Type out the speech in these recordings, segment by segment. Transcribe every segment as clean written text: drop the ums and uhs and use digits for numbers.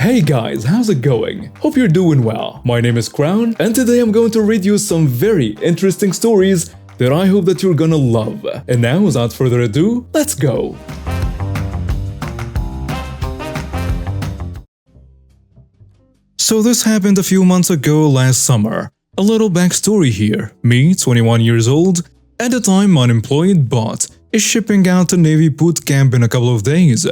Hey guys, how's it going? Hope you're doing well. My name is Crown, and today I'm going to read you some very interesting stories that I hope that you're gonna love. And now, without further ado, let's go! So this happened a few months ago last summer. A little backstory here. Me, 21 years old, at the time unemployed, but is shipping out to Navy boot camp in a couple of days.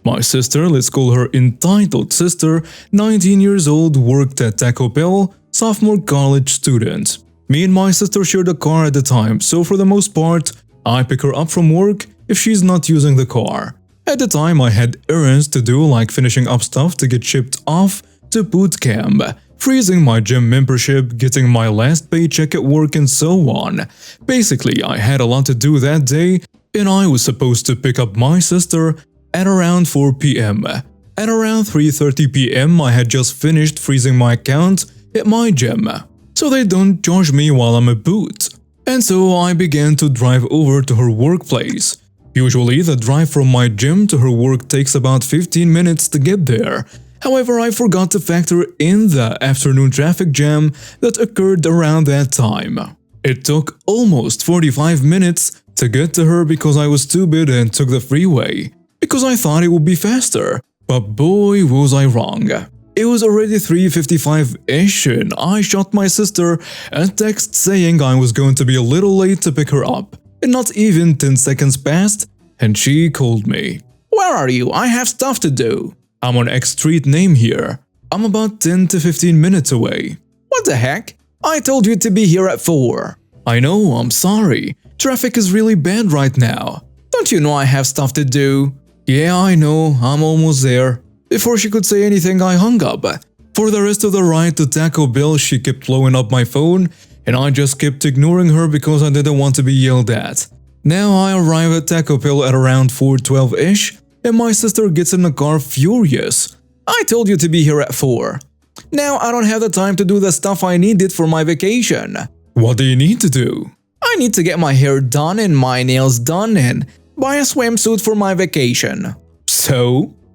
My sister, let's call her entitled sister, 19 years old, worked at Taco Bell, sophomore college student. Me and my sister shared a car at the time, so for the most part, I pick her up from work if she's not using the car. At the time, I had errands to do like finishing up stuff to get shipped off to boot camp, freezing my gym membership, getting my last paycheck at work, and so on. Basically, I had a lot to do that day, and I was supposed to pick up my sister at around 4 p.m. At around 3:30 p.m. I had just finished freezing my account at my gym, so they don't charge me while I'm at boot. And so I began to drive over to her workplace. Usually the drive from my gym to her work takes about 15 minutes to get there. However, I forgot to factor in the afternoon traffic jam that occurred around that time. It took almost 45 minutes to get to her because I was stupid and took the freeway, because I thought it would be faster. But boy, was I wrong. It was already 3:55-ish and I shot my sister a text saying I was going to be a little late to pick her up. And not even 10 seconds passed and she called me. "Where are you? I have stuff to do." "I'm on X street name here. I'm about 10 to 15 minutes away." "What the heck? I told you to be here at 4. "I know, I'm sorry. Traffic is really bad right now." "Don't you know I have stuff to do?" "Yeah, I know, I'm almost there." Before she could say anything, I hung up. For the rest of the ride to Taco Bell, she kept blowing up my phone, and I just kept ignoring her because I didn't want to be yelled at. Now I arrive at Taco Bell at around 4:12-ish, and my sister gets in the car furious. "I told you to be here at 4. Now I don't have the time to do the stuff I needed for my vacation." "What do you need to do?" "I need to get my hair done and my nails done and buy a swimsuit for my vacation." "So?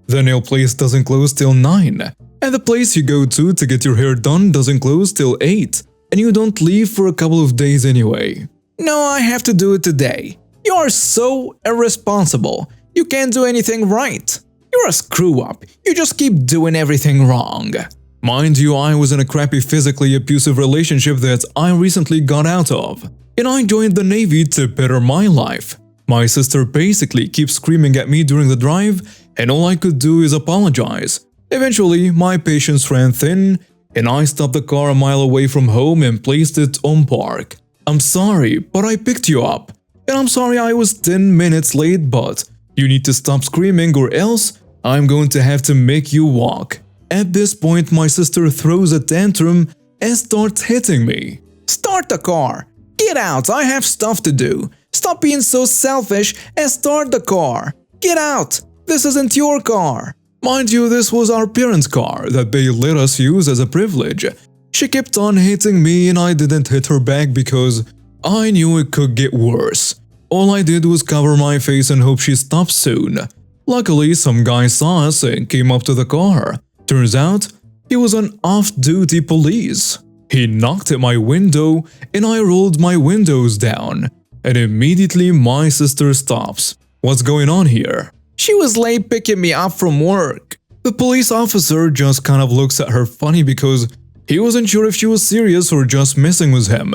The nail place doesn't close till 9, and the place you go to get your hair done doesn't close till 8, and you don't leave for a couple of days anyway." "No, I have to do it today." "You are so irresponsible. You can't do anything right. You're a screw-up. You just keep doing everything wrong." Mind you, I was in a crappy physically abusive relationship that I recently got out of, and I joined the Navy to better my life. My sister basically keeps screaming at me during the drive, and all I could do is apologize. Eventually, my patience ran thin, and I stopped the car a mile away from home and placed it on park. "I'm sorry, but I picked you up. And I'm sorry I was 10 minutes late, but you need to stop screaming or else I'm going to have to make you walk." At this point, my sister throws a tantrum and starts hitting me. "Start the car! Get out, I have stuff to do! Stop being so selfish and start the car! Get out! This isn't your car!" Mind you, this was our parents' car that they let us use as a privilege. She kept on hitting me and I didn't hit her back because I knew it could get worse. All I did was cover my face and hope she stopped soon. Luckily, some guy saw us and came up to the car. Turns out, he was an off-duty police. He knocked at my window and I rolled my windows down. And immediately my sister stops. "What's going on here?" "She was late picking me up from work." The police officer just kind of looks at her funny because he wasn't sure if she was serious or just messing with him.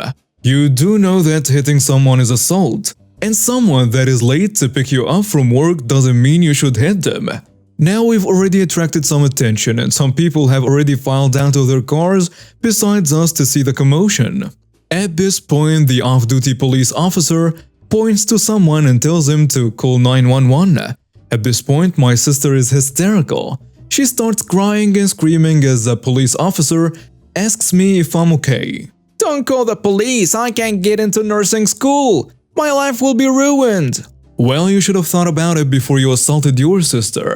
You do know that hitting someone is assault, and someone that is late to pick you up from work doesn't mean you should hit them. Now we've already attracted some attention and some people have already filed out of their cars besides us to see the commotion. At this point, the off-duty police officer points to someone and tells him to call 911. At this point, my sister is hysterical. She starts crying and screaming as the police officer asks me if I'm okay. "Don't call the police, I can't get into nursing school. My life will be ruined." "Well, you should have thought about it before you assaulted your sister."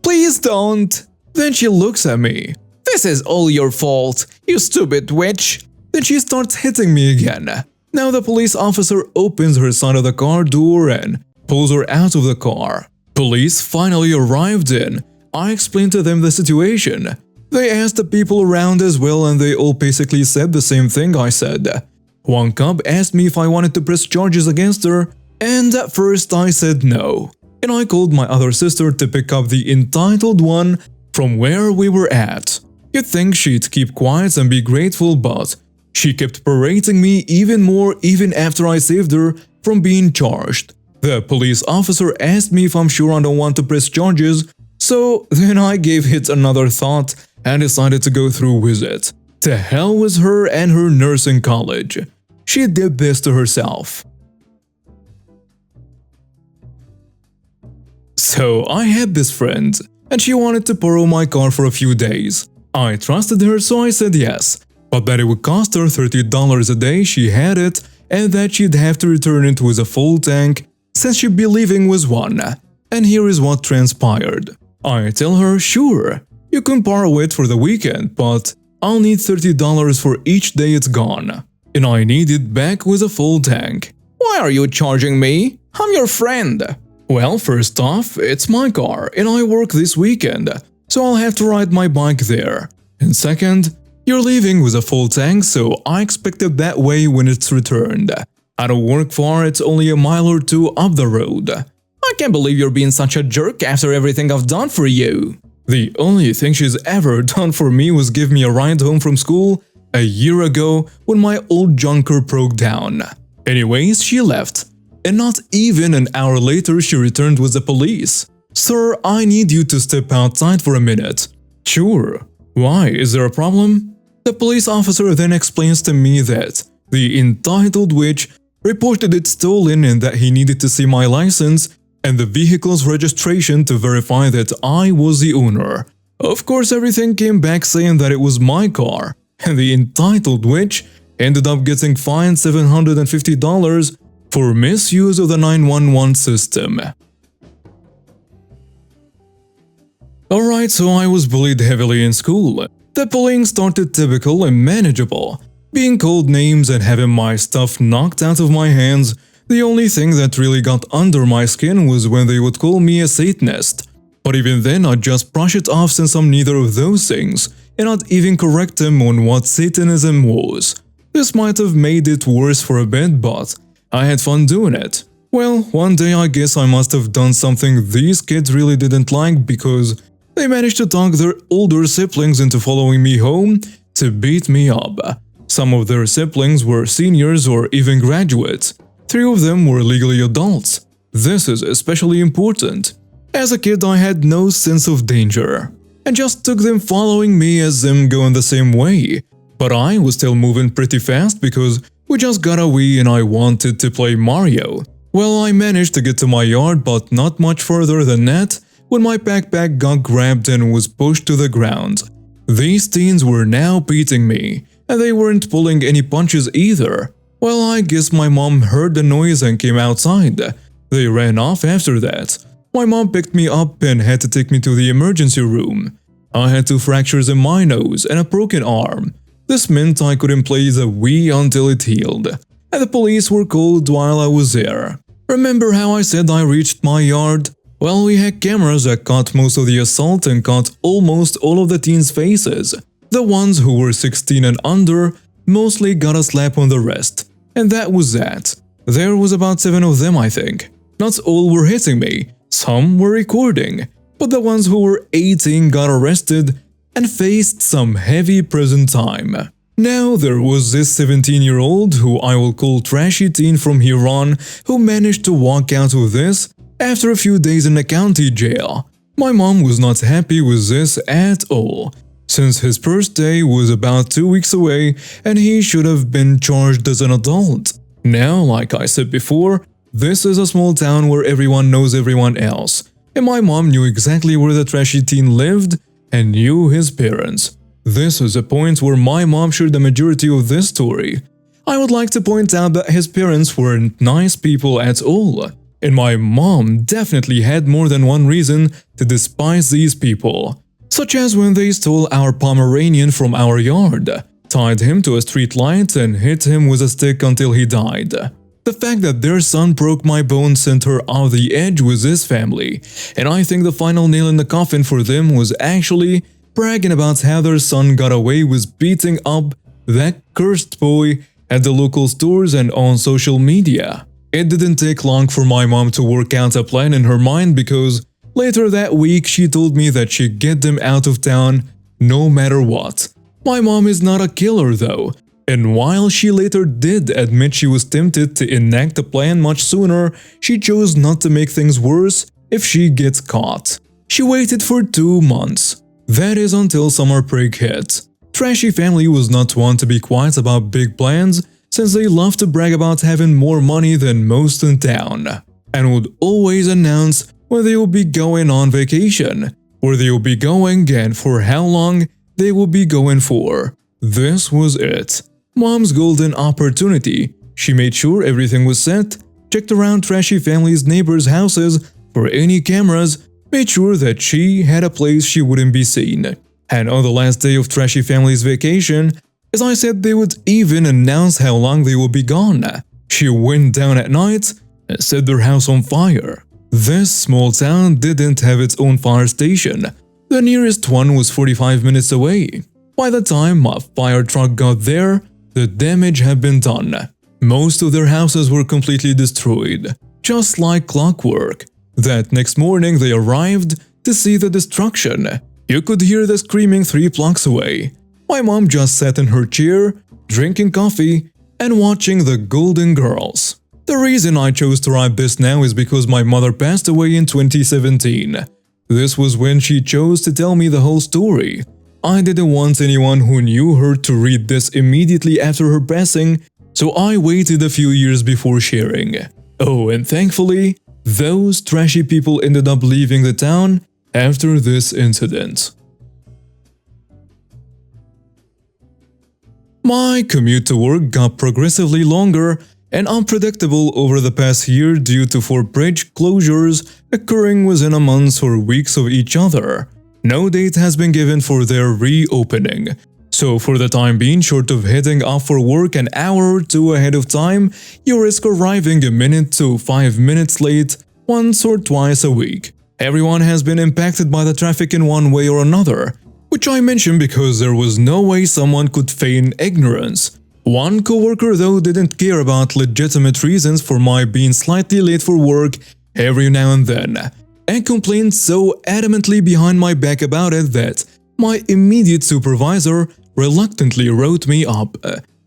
"Please don't." Then she looks at me. "This is all your fault, you stupid witch." Then she starts hitting me again. Now the police officer opens her side of the car door and pulls her out of the car. Police finally arrived in. I explained to them the situation. They asked the people around as well, and they all basically said the same thing I said. One cop asked me if I wanted to press charges against her, and at first I said no. And I called my other sister to pick up the entitled one from where we were at. You'd think she'd keep quiet and be grateful, but she kept berating me even more even after I saved her from being charged. The police officer asked me if I'm sure I don't want to press charges, so then I gave it another thought and decided to go through with it. To hell with her and her nursing college. She did this to herself. So I had this friend, and she wanted to borrow my car for a few days. I trusted her, so I said yes, but that it would cost her $30 a day she had it, and that she'd have to return it with a full tank since she'd be leaving with one. And here is what transpired. I tell her, sure, you can borrow it for the weekend, but I'll need $30 for each day it's gone. And I need it back with a full tank. Why are you charging me? I'm your friend. Well, first off, it's my car and I work this weekend, so I'll have to ride my bike there. And second, you're leaving with a full tank, so I expect it that way when it's returned. I don't work far, it's only a mile or two up the road. I can't believe you're being such a jerk after everything I've done for you. The only thing she's ever done for me was give me a ride home from school a year ago when my old junker broke down. Anyways, she left. And not even an hour later she returned with the police. Sir, I need you to step outside for a minute. Sure. Why, is there a problem? The police officer then explains to me that the entitled witch reported it stolen and that he needed to see my license and the vehicle's registration to verify that I was the owner. Of course, everything came back saying that it was my car, and the entitled witch ended up getting fined $750 for misuse of the 911 system. Alright, so I was bullied heavily in school. The bullying started typical and manageable, being called names and having my stuff knocked out of my hands. The only thing that really got under my skin was when they would call me a Satanist. But even then, I'd just brush it off since I'm neither of those things, and I'd even correct them on what Satanism was. This might have made it worse for a bit, but I had fun doing it. Well, one day I guess I must have done something these kids really didn't like because they managed to talk their older siblings into following me home to beat me up. Some of their siblings were seniors or even graduates. 3 of them were legally adults. This is especially important. As a kid, I had no sense of danger, and just took them following me as them going the same way. But I was still moving pretty fast because we just got a Wii and I wanted to play Mario. Well, I managed to get to my yard, but not much further than that when my backpack got grabbed and was pushed to the ground. These teens were now beating me, and they weren't pulling any punches either. Well, I guess my mom heard the noise and came outside. They ran off after that. My mom picked me up and had to take me to the emergency room. I had 2 fractures in my nose and a broken arm. This meant I couldn't play the Wii until it healed, and the police were called while I was there. Remember how I said I reached my yard? Well, we had cameras that caught most of the assault and caught almost all of the teens' faces. The ones who were 16 and under mostly got a slap on the wrist, and that was that. There was about 7 of them, I think. Not all were hitting me, some were recording, but the ones who were 18 got arrested and faced some heavy prison time. Now there was this 17-year-old, who I will call Trashy Teen from here on, who managed to walk out of this after a few days in the county jail. My mom was not happy with this at all, since his first day was about 2 weeks away and he should have been charged as an adult. Now, like I said before, this is a small town where everyone knows everyone else, and my mom knew exactly where the Trashy Teen lived and knew his parents. This is a point where my mom shared the majority of this story. I would like to point out that his parents weren't nice people at all, and my mom definitely had more than one reason to despise these people, such as when they stole our Pomeranian from our yard, tied him to a street light and hit him with a stick until he died. The fact that their son broke my bone sent her off the edge with this family, and I think the final nail in the coffin for them was actually bragging about how their son got away with beating up that cursed boy at the local stores and on social media. It didn't take long for my mom to work out a plan in her mind because later that week she told me that she'd get them out of town no matter what. My mom is not a killer though, and while she later did admit she was tempted to enact the plan much sooner, she chose not to make things worse if she gets caught. She waited for 2 months. That is until summer break hit. Trashy family was not one to be quiet about big plans since they love to brag about having more money than most in town, and would always announce where they will be going on vacation, where they will be going and for how long they will be going for. This was it. Mom's golden opportunity. She made sure everything was set, checked around Trashy family's neighbors' houses for any cameras, made sure that she had a place she wouldn't be seen. And on the last day of Trashy family's vacation, as I said, they would even announce how long they will be gone. She went down at night and set their house on fire. This small town didn't have its own fire station. The nearest one was 45 minutes away. By the time a fire truck got there, the damage had been done. Most of their houses were completely destroyed, just like clockwork. That next morning they arrived to see the destruction. You could hear the screaming 3 blocks away. My mom just sat in her chair, drinking coffee and watching the Golden Girls. The reason I chose to write this now is because my mother passed away in 2017. This was when she chose to tell me the whole story. I didn't want anyone who knew her to read this immediately after her passing, so I waited a few years before sharing. Oh, and thankfully, those trashy people ended up leaving the town after this incident. My commute to work got progressively longer and unpredictable over the past year due to 4 bridge closures occurring within a month or weeks of each other. No date has been given for their reopening. So for the time being, short of heading off for work an hour or 2 ahead of time, you risk arriving a minute to 5 minutes late once or twice a week. Everyone has been impacted by the traffic in one way or another, which I mention because there was no way someone could feign ignorance. One coworker though didn't care about legitimate reasons for my being slightly late for work every now and then, and complained so adamantly behind my back about it that my immediate supervisor reluctantly wrote me up.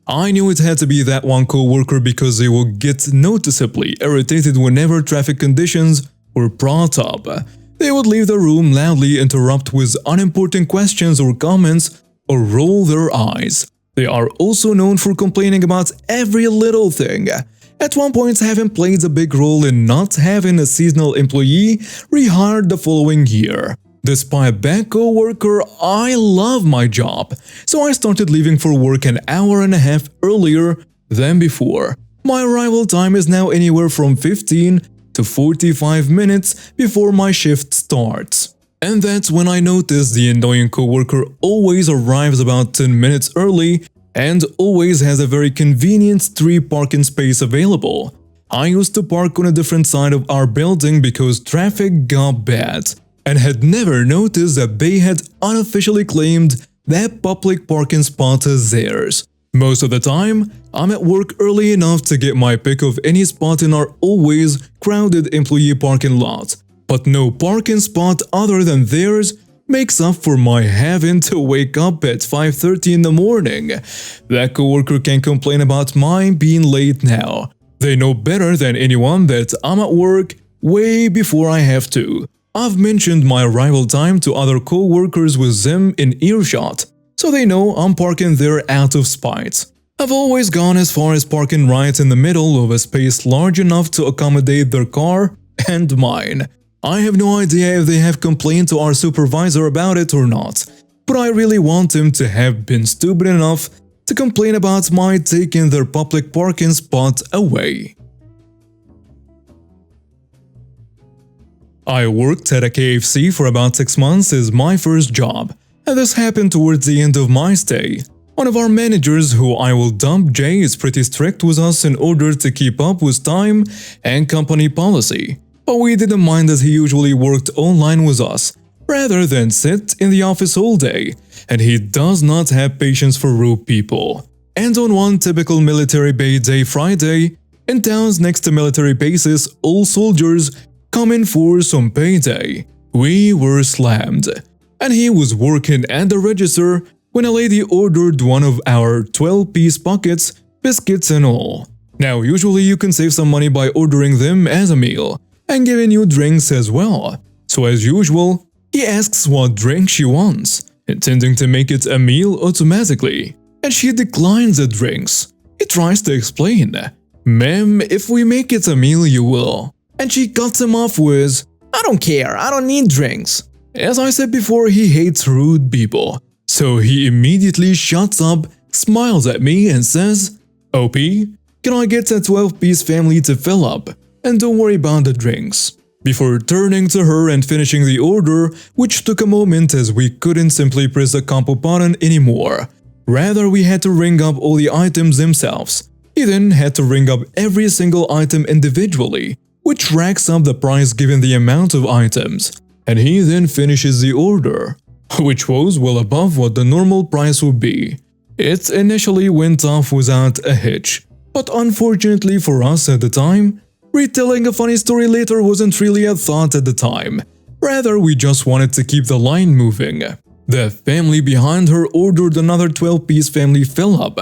I knew it had to be that one coworker because they would get noticeably irritated whenever traffic conditions were brought up. They would leave the room, loudly interrupt with unimportant questions or comments, or roll their eyes. They are also known for complaining about every little thing. At one point, having played a big role in not having a seasonal employee rehired the following year. Despite that co-worker, I love my job, so I started leaving for work an hour and a half earlier than before. My arrival time is now anywhere from 15 to 45 minutes before my shift starts. And that's when I notice the annoying coworker always arrives about 10 minutes early and always has a very convenient street parking space available. I used to park on a different side of our building because traffic got bad, and had never noticed that they had unofficially claimed that public parking spot as theirs. Most of the time, I'm at work early enough to get my pick of any spot in our always crowded employee parking lot, but no parking spot other than theirs makes up for my having to wake up at 5:30 in the morning. That coworker can complain about mine being late now. They know better than anyone that I'm at work way before I have to. I've mentioned my arrival time to other co-workers with them in earshot, so they know I'm parking there out of spite. I've always gone as far as parking right in the middle of a space large enough to accommodate their car and mine. I have no idea if they have complained to our supervisor about it or not, but I really want him to have been stupid enough to complain about my taking their public parking spot away. I worked at a KFC for about 6 months as my first job, and this happened towards the end of my stay. One of our managers, who I will dump Jay, is pretty strict with us in order to keep up with time and company policy. But we didn't mind as he usually worked online with us, rather than sit in the office all day, and he does not have patience for rude people. And on one typical military bay day Friday, in towns next to military bases, all soldiers come in for some payday. We were slammed, and he was working at the register when a lady ordered one of our 12-piece pockets, biscuits and all. Now, usually you can save some money by ordering them as a meal and giving you drinks as well. So as usual, he asks what drink she wants, intending to make it a meal automatically, and she declines the drinks. He tries to explain, "Ma'am, if we make it a meal you will." And she cuts him off with, "I don't care, I don't need drinks." As I said before, he hates rude people. So he immediately shuts up, smiles at me and says, "OP, can I get a 12-piece family to fill up? And don't worry about the drinks." Before turning to her and finishing the order, which took a moment as we couldn't simply press the combo button anymore. Rather, we had to ring up all the items themselves. He then had to ring up every single item individually, which racks up the price given the amount of items. And he then finishes the order, which was well above what the normal price would be. It initially went off without a hitch, but unfortunately for us at the time, retelling a funny story later wasn't really a thought at the time. Rather, we just wanted to keep the line moving. The family behind her ordered another 12-piece family fill-up,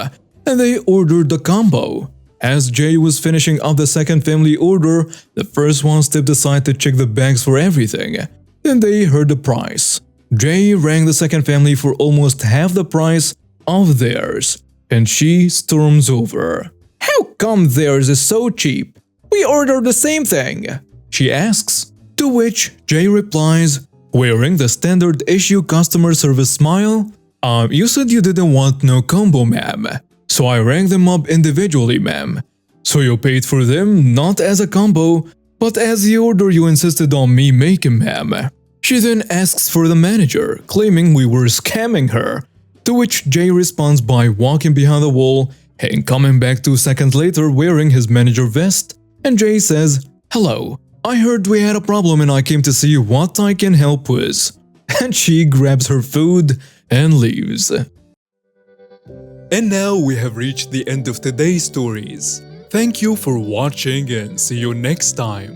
and they ordered the combo. As Jay was finishing up the second family order, the first one stepped aside to check the bags for everything. Then they heard the price. Jay rang the second family for almost half the price of theirs, and she storms over. "How come theirs is so cheap? We ordered the same thing," she asks. To which Jay replies, wearing the standard issue customer service smile, You said you didn't want no combo, ma'am. So I rang them up individually, ma'am. So you paid for them not as a combo, but as the order you insisted on me making, ma'am." She then asks for the manager, claiming we were scamming her. To which Jay responds by walking behind the wall and coming back 2 seconds later wearing his manager vest. And Jay says, "Hello, I heard we had a problem and I came to see what I can help with." And she grabs her food and leaves. And now we have reached the end of today's stories. Thank you for watching and see you next time.